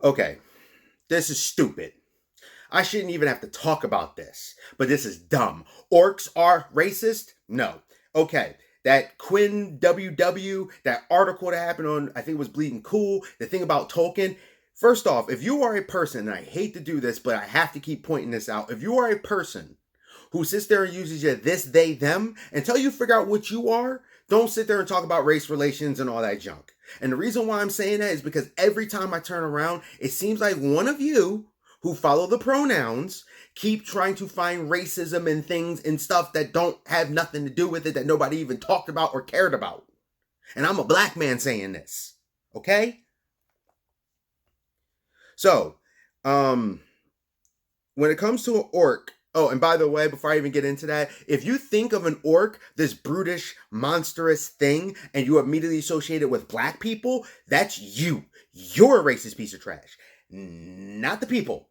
Okay, this is stupid. I shouldn't even have to talk about this, but this is dumb. Orcs are racist? No. Okay, that Quinn WW, that article that happened on, I think it was Bleeding Cool, the thing about Tolkien. First off, if you are a person, and I hate to do this, but I have to keep pointing this out. If you are a person who sits there and uses your this, they, them, until you figure out what you are, don't sit there and talk about race relations and all that junk. And the reason why I'm saying that is because every time I turn around, it seems like one of you who follow the pronouns keep trying to find racism and things and stuff that don't have nothing to do with it, that nobody even talked about or cared about. And I'm a black man saying this. Okay? So, when it comes to an orc, oh, and by the way, before I even get into that, if you think of an orc, this brutish, monstrous thing, and you immediately associate it with black people, that's you. You're a racist piece of trash. Not the people.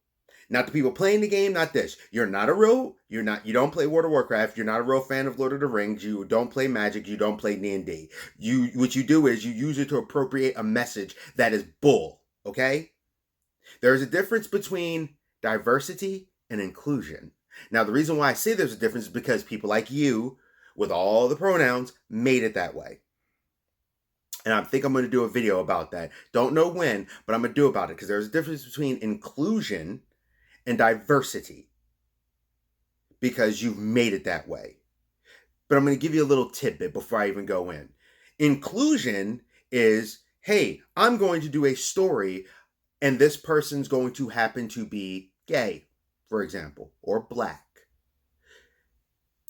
Not the people playing the game, not this. You don't play World of Warcraft, you're not a real fan of Lord of the Rings, you don't play Magic, you don't play D&D. What you do is you use it to appropriate a message that is bull, okay? There's a difference between diversity and inclusion. Now, the reason why I say there's a difference is because people like you, with all the pronouns, made it that way. And I think I'm going to do a video about that. Don't know when, but I'm going to do about it because there's a difference between inclusion and diversity because you've made it that way. But I'm going to give you a little tidbit before I even go in. Inclusion is, hey, I'm going to do a story and this person's going to happen to be gay, for example, or black.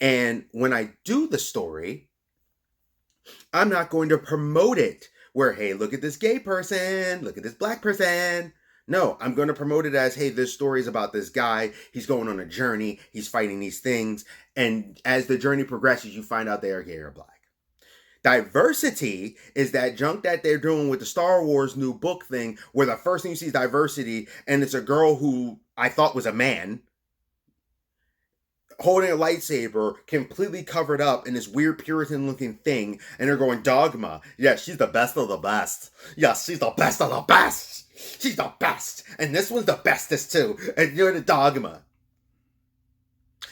And when I do the story, I'm not going to promote it where, hey, look at this gay person, look at this black person. No, I'm going to promote it as, hey, this story is about this guy. He's going on a journey. He's fighting these things. And as the journey progresses, you find out they are gay or black. Diversity is that junk that they're doing with the Star Wars new book thing, where the first thing you see is diversity, and it's a girl who I thought was a man holding a lightsaber, completely covered up in this weird Puritan-looking thing, and they're going, Dogma. Yeah, she's the best of the best. Yes, she's the best of the best. She's the best. And this one's the bestest, too. And you're the Dogma.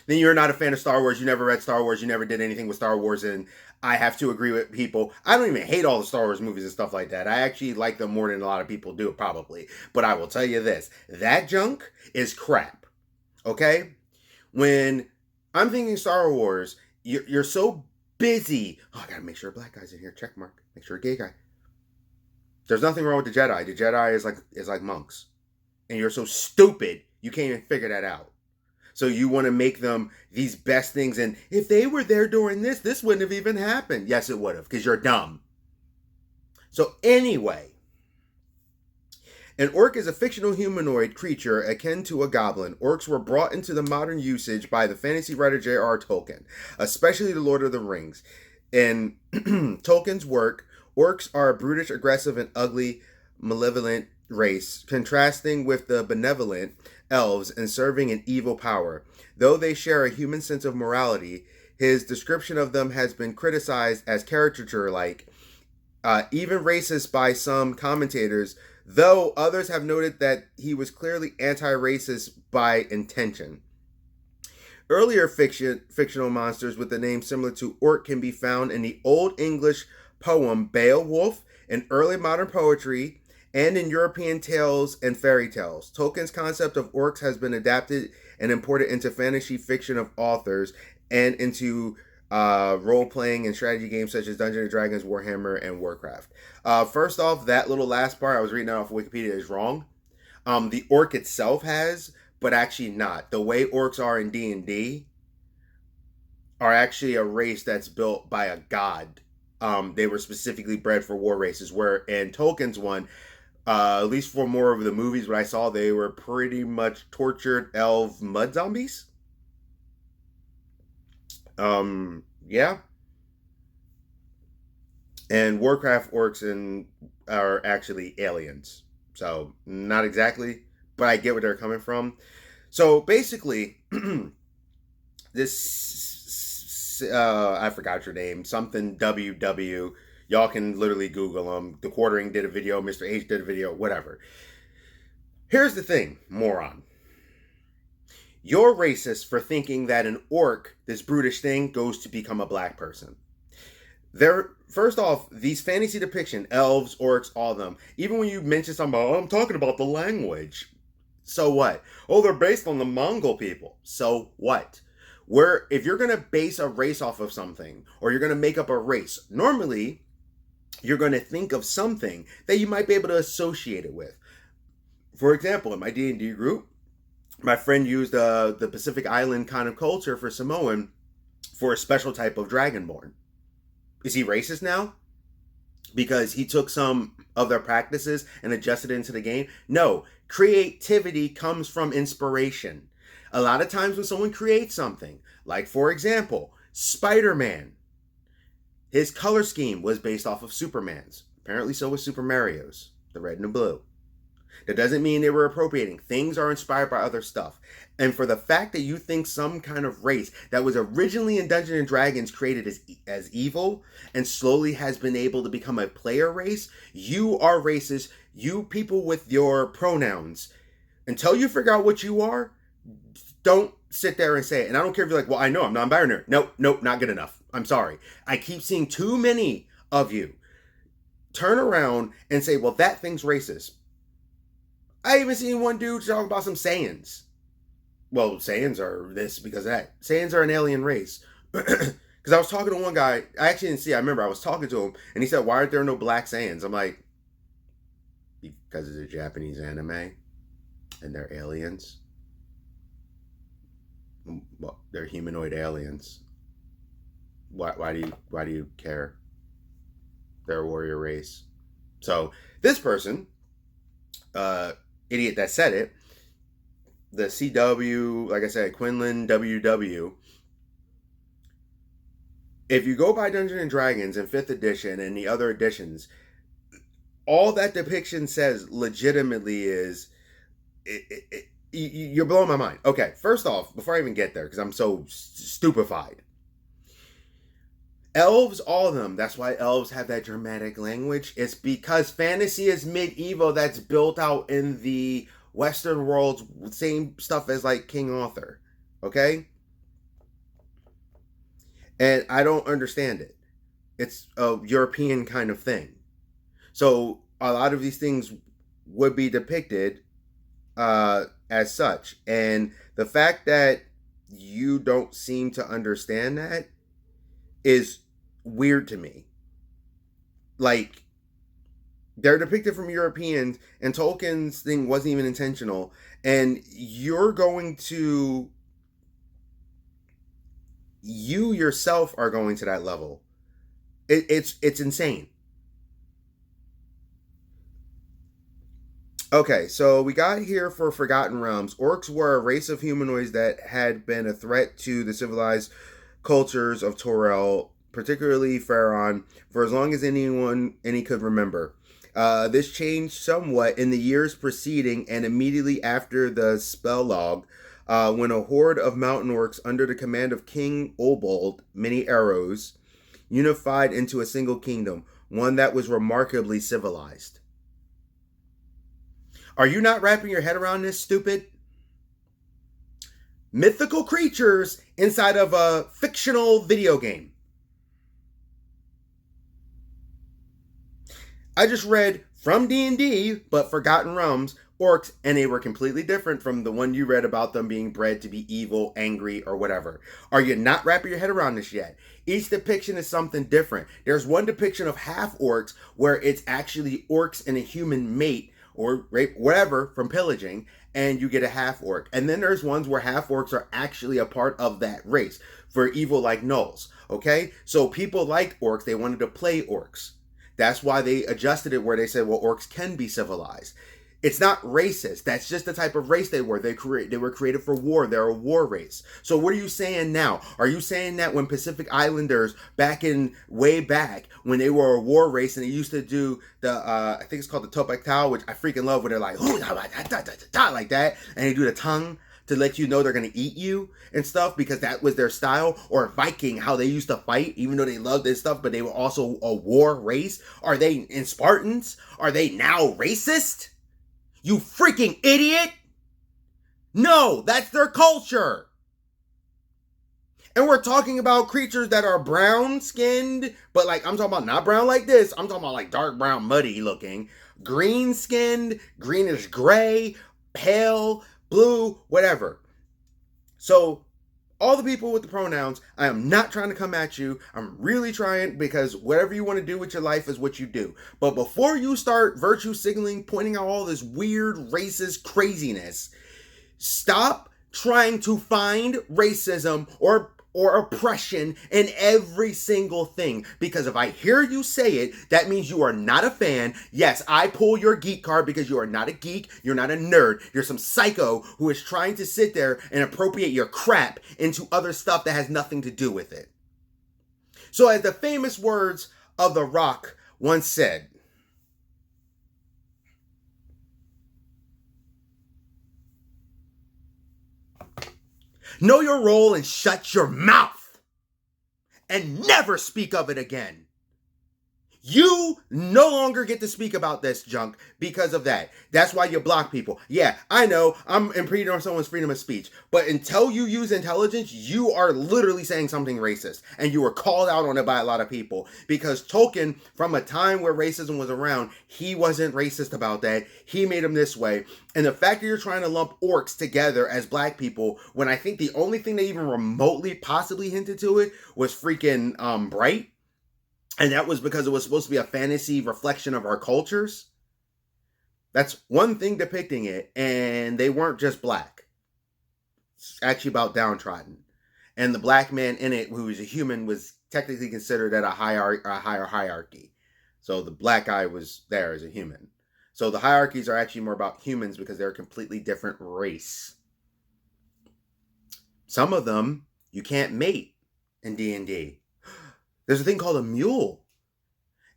Then you're not a fan of Star Wars. You never read Star Wars. You never did anything with Star Wars. And I have to agree with people. I don't even hate all the Star Wars movies and stuff like that. I actually like them more than a lot of people do, probably. But I will tell you this. That junk is crap. Okay? When I'm thinking Star Wars, you're so busy. Oh, I gotta make sure a black guy's in here. Check mark. Make sure a gay guy. There's nothing wrong with the Jedi. The Jedi is like monks. And you're so stupid, you can't even figure that out. So you want to make them these best things. And if they were there during this wouldn't have even happened. Yes, it would have, because you're dumb. So anyway, an orc is a fictional humanoid creature akin to a goblin. Orcs were brought into the modern usage by the fantasy writer J.R.R. Tolkien, especially the Lord of the Rings. In Tolkien's work, orcs are a brutish, aggressive, and ugly, malevolent race, contrasting with the benevolent elves and serving an evil power. Though they share a human sense of morality, his description of them has been criticized as caricature-like, even racist by some commentators, though others have noted that he was clearly anti-racist by intention. Earlier fictional monsters with a name similar to orc can be found in the Old English poem Beowulf, in early modern poetry, and in European tales and fairy tales. Tolkien's concept of orcs has been adapted and imported into fantasy fiction of authors and into role-playing and strategy games such as Dungeons & Dragons, Warhammer, and Warcraft. First off, that little last part I was reading off Wikipedia is wrong. The orc itself has, but actually not. The way orcs are in D&D are actually a race that's built by a god. They were specifically bred for war races, where in Tolkien's one, at least for more of the movies what I saw, they were pretty much tortured elf mud zombies. Yeah. And Warcraft orcs are actually aliens. So, not exactly, but I get where they're coming from. So, basically, this, I forgot your name, something WW. Y'all can literally Google them. The Quartering did a video, Mr. H did a video, whatever. Here's the thing, moron. You're racist for thinking that an orc, this brutish thing, goes to become a black person. First off, these fantasy depiction, elves, orcs, all of them, even when you mention something about, oh, I'm talking about the language. So what? Oh, they're based on the Mongol people. So what? If you're going to base a race off of something, or you're going to make up a race, normally you're going to think of something that you might be able to associate it with. For example, in my D&D group, my friend used the Pacific Island kind of culture for Samoan for a special type of dragonborn. Is he racist now? Because he took some of their practices and adjusted it into the game? No. Creativity comes from inspiration. A lot of times when someone creates something, like for example, Spider-Man, his color scheme was based off of Superman's. Apparently so was Super Mario's, the red and the blue. That doesn't mean they were appropriating. Things are inspired by other stuff. And for the fact that you think some kind of race that was originally in Dungeons and Dragons created as evil and slowly has been able to become a player race, you are racist. You people with your pronouns, until you figure out what you are, don't sit there and say it. And I don't care if you're like, well, I know I'm non-binary. Nope, not good enough. I'm sorry. I keep seeing too many of you turn around and say, well, that thing's racist. I even seen one dude talk about some Saiyans. Well, Saiyans are this because of that. Saiyans are an alien race. Because I was talking to one guy. I actually didn't see. I remember I was talking to him. And he said, why aren't there no black Saiyans? I'm like, because it's a Japanese anime. And they're aliens. Well, they're humanoid aliens. Why do you care? They're a warrior race. So, this person... idiot that said it, the CW, like I said, Quinlan WW, if you go by Dungeons and Dragons in 5th edition and the other editions, all that depiction says legitimately is, you're blowing my mind. Okay, first off, before I even get there, because I'm so stupefied, elves, all of them, that's why elves have that dramatic language. It's because fantasy is medieval, that's built out in the Western world, same stuff as like King Arthur, okay? And I don't understand it. It's a European kind of thing. So a lot of these things would be depicted as such. And the fact that you don't seem to understand that is weird to me. Like, they're depicted from Europeans, and Tolkien's thing wasn't even intentional, and you're going to... You yourself are going to that level. It's insane. Okay, so we got here for Forgotten Realms. Orcs were a race of humanoids that had been a threat to the civilized cultures of Torel, particularly Pharaon, for as long as any could remember. This changed somewhat in the years preceding and immediately after the spell log, when a horde of mountain orcs under the command of King Obold, Many Arrows, unified into a single kingdom, one that was remarkably civilized. Are you not wrapping your head around this, stupid? Mythical creatures inside of a fictional video game. I just read from D&D, but Forgotten Realms, orcs, and they were completely different from the one you read about them being bred to be evil, angry, or whatever. Are you not wrapping your head around this yet? Each depiction is something different. There's one depiction of half-orcs where it's actually orcs and a human mate, or rape, whatever, from pillaging, and you get a half-orc. And then there's ones where half-orcs are actually a part of that race, for evil like gnolls, okay? So people liked orcs, they wanted to play orcs. That's why they adjusted it where they said, well, orcs can be civilized. It's not racist. That's just the type of race they were. They were created for war. They're a war race. So what are you saying now? Are you saying that when Pacific Islanders way back when they were a war race and they used to do the I think it's called the Topak Tau, which I freaking love, where they're like like that, and they do the tongue to let you know they're going to eat you and stuff because that was their style? Or Viking, how they used to fight even though they loved this stuff, but they were also a war race? Are they in Spartans? Are they now racist? You freaking idiot! No, that's their culture. And we're talking about creatures that are brown skinned, but like I'm talking about not brown like this. I'm talking about like dark brown, muddy looking, green skinned, greenish gray, pale, blue, whatever. So all the people with the pronouns, I am not trying to come at you. I'm really trying, because whatever you want to do with your life is what you do. But before you start virtue signaling, pointing out all this weird racist craziness, stop trying to find racism or oppression in every single thing. Because if I hear you say it, that means you are not a fan. Yes, I pull your geek card because you are not a geek. You're not a nerd. You're some psycho who is trying to sit there and appropriate your crap into other stuff that has nothing to do with it. So as the famous words of The Rock once said, know your role and shut your mouth and never speak of it again. You no longer get to speak about this junk because of that. That's why you block people. Yeah, I know I'm impeding on someone's freedom of speech, but until you use intelligence, you are literally saying something racist, and you were called out on it by a lot of people, because Tolkien, from a time where racism was around, he wasn't racist about that. He made them this way. And the fact that you're trying to lump orcs together as black people, when I think the only thing they even remotely possibly hinted to it was freaking Bright. And that was because it was supposed to be a fantasy reflection of our cultures. That's one thing depicting it. And they weren't just black. It's actually about downtrodden. And the black man in it, who was a human, was technically considered at a higher hierarchy. So the black guy was there as a human. So the hierarchies are actually more about humans because they're a completely different race. Some of them you can't mate in D&D. There's a thing called a mule.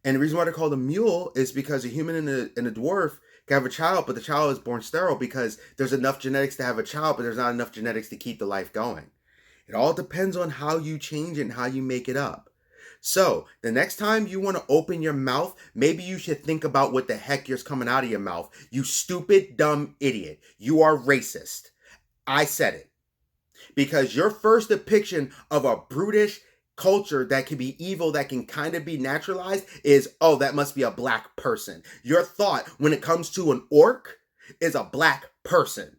And the reason why they're called a mule is because a human and a dwarf can have a child, but the child is born sterile because there's enough genetics to have a child, but there's not enough genetics to keep the life going. It all depends on how you change it and how you make it up. So the next time you want to open your mouth, maybe you should think about what the heck is coming out of your mouth. You stupid, dumb idiot. You are racist. I said it. Because your first depiction of a brutish culture that can be evil, that can kind of be naturalized, is, oh, that must be a black person. Your thought when it comes to an orc is a black person.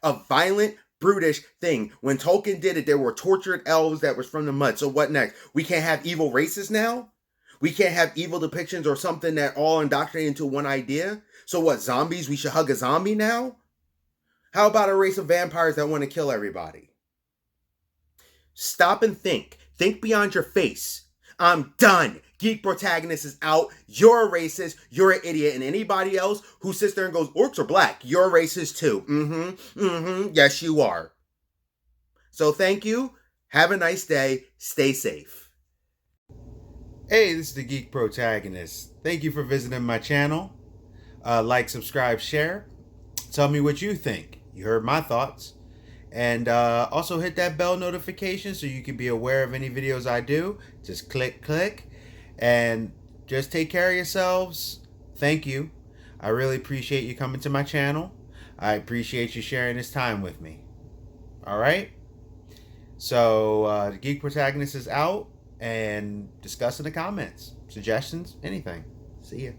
A violent, brutish thing. When Tolkien did it, there were tortured elves that was from the mud. So what next? We can't have evil races now? We can't have evil depictions or something that all indoctrinate into one idea? So what, zombies? We should hug a zombie now? How about a race of vampires that want to kill everybody? Stop and think. Think beyond your face. I'm done. Geek Protagonist is out. You're a racist. You're an idiot. And anybody else who sits there and goes, orcs are black, you're a racist too. Yes, you are. So thank you. Have a nice day. Stay safe. Hey, this is the Geek Protagonist. Thank you for visiting my channel. Like, subscribe, share. Tell me what you think. You heard my thoughts. And also hit that bell notification so you can be aware of any videos I do. Just click. And just take care of yourselves. Thank you. I really appreciate you coming to my channel. I appreciate you sharing this time with me. All right? So the Geek Protagonist is out, and discuss in the comments. Suggestions, anything. See ya.